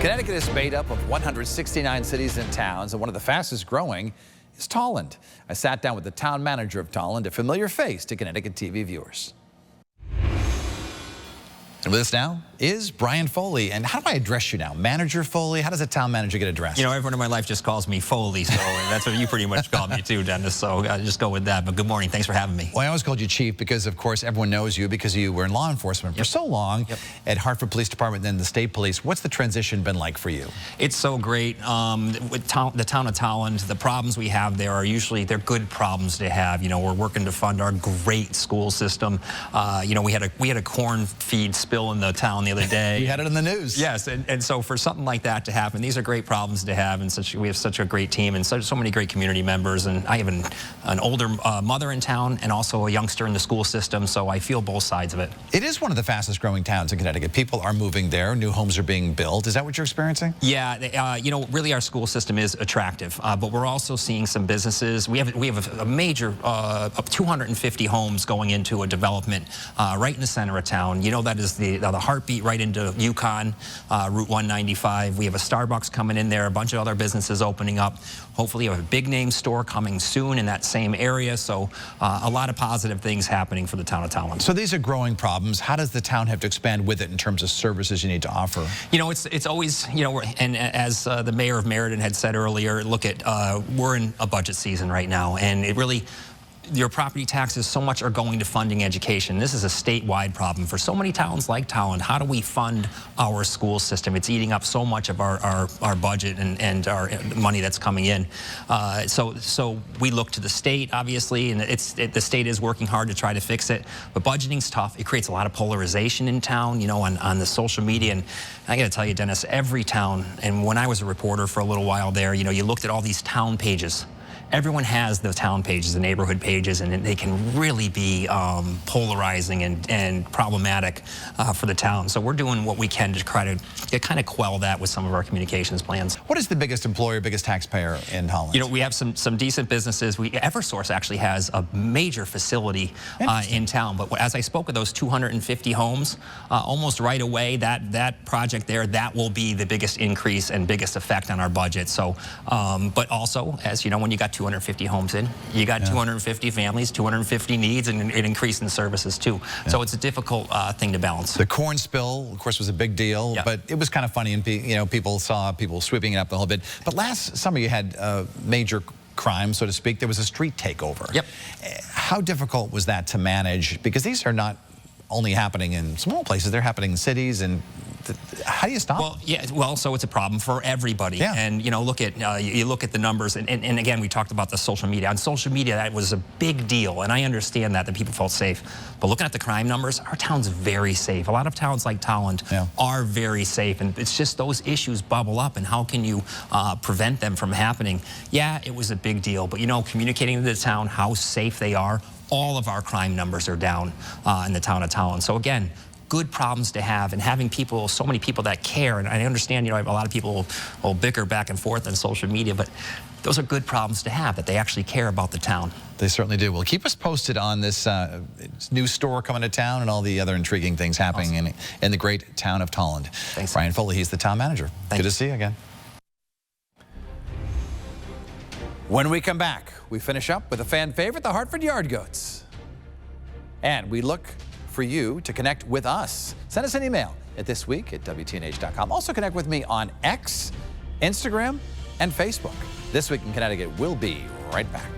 Connecticut is made up of 169 cities and towns, and one of the fastest growing is Tolland. I sat down with the town manager of Tolland, a familiar face to Connecticut TV viewers. And with us now is Brian Foley. And how do I address you now? Manager Foley? How does a town manager get addressed? You know, everyone in my life just calls me Foley, so that's what you pretty much call me too, Dennis. So just go with that. But good morning. Thanks for having me. Well, I always called you Chief because, of course, everyone knows you because you were in law enforcement for so long at Hartford Police Department, then the State Police. What's the transition been like for you? It's so great. With the town of Tolland, the problems we have there are usually, they're good problems to have. You know, we're working to fund our great school system. You know, we had a corn feed spill in the town the other day. You had it in the news. Yes, and so for something like that to happen, these are great problems to have, and we have such a great team and so many great community members. And I have an older mother in town and also a youngster in the school system, so I feel both sides of it. It is one of the fastest growing towns in Connecticut. People are moving there. New homes are being built. Is that what you're experiencing? Yeah, you know, really our school system is attractive, but we're also seeing some businesses. We have a major 250 homes going into a development right in the center of town. You know, that is the heartbeat right into Yukon, Route 195. We have a Starbucks coming in there, a bunch of other businesses opening up. Hopefully you have a big name store coming soon in that same area. So a lot of positive things happening for the town of Tolland. So these are growing problems. How does the town have to expand with it in terms of services you need to offer? You know, it's always, you know, and as the mayor of Meriden had said earlier, look at, we're in a budget season right now, and it really, your property taxes, so much are going to funding education. This is a statewide problem for so many towns like Tolland. How do we fund our school system? It's eating up so much of our budget and our money that's coming in. So we look to the state, obviously, and the state is working hard to try to fix it. But budgeting's tough. It creates a lot of polarization in town, you know, on the social media. And I got to tell you, Dennis, every town, and when I was a reporter for a little while there, you know, you looked at all these town pages. Everyone has the town pages, the neighborhood pages, and they can really be polarizing and problematic for the town. So we're doing what we can to try to kind of quell that with some of our communications plans. What is the biggest employer, biggest taxpayer in Tolland? You know, we have some decent businesses. Eversource actually has a major facility in town. But as I spoke of those 250 homes, almost right away, that project there, that will be the biggest increase and biggest effect on our budget. So, but also, as you know, when you got 250 homes in, you got 250 families, 250 needs, and an increase in services too. So it's a difficult thing to balance. The corn spill, of course, was a big deal, but it was kind of funny, and you know, people saw people sweeping it up a whole bit. But last summer, you had major crime, so to speak. There was a street takeover. Yep. How difficult was that to manage? Because these are not only happening in small places; they're happening in cities. And how do you stop? Well, yeah, well, so it's a problem for everybody. Yeah. And you know, look at you look at the numbers, and again, we talked about the social media. On social media, that was a big deal, and I understand that people felt safe. But looking at the crime numbers, our town's very safe. A lot of towns like Tolland are very safe, and it's just those issues bubble up, and how can you prevent them from happening? Yeah, it was a big deal, but you know, communicating to the town how safe they are, all of our crime numbers are down in the town of Tolland. So again, good problems to have, and having people, so many people that care. And I understand, you know, a lot of people will bicker back and forth on social media, but those are good problems to have, that they actually care about the town. They certainly do. Well, keep us posted on this new store coming to town and all the other intriguing things happening in the great town of Tolland. Thanks. Brian Foley, he's the town manager. Good to see you again. When we come back, we finish up with a fan favorite, the Hartford Yard Goats. And we look for you to connect with us. Send us an email at thisweek@WTNH.com. Also connect with me on X, Instagram, and Facebook. This Week in Connecticut will be right back.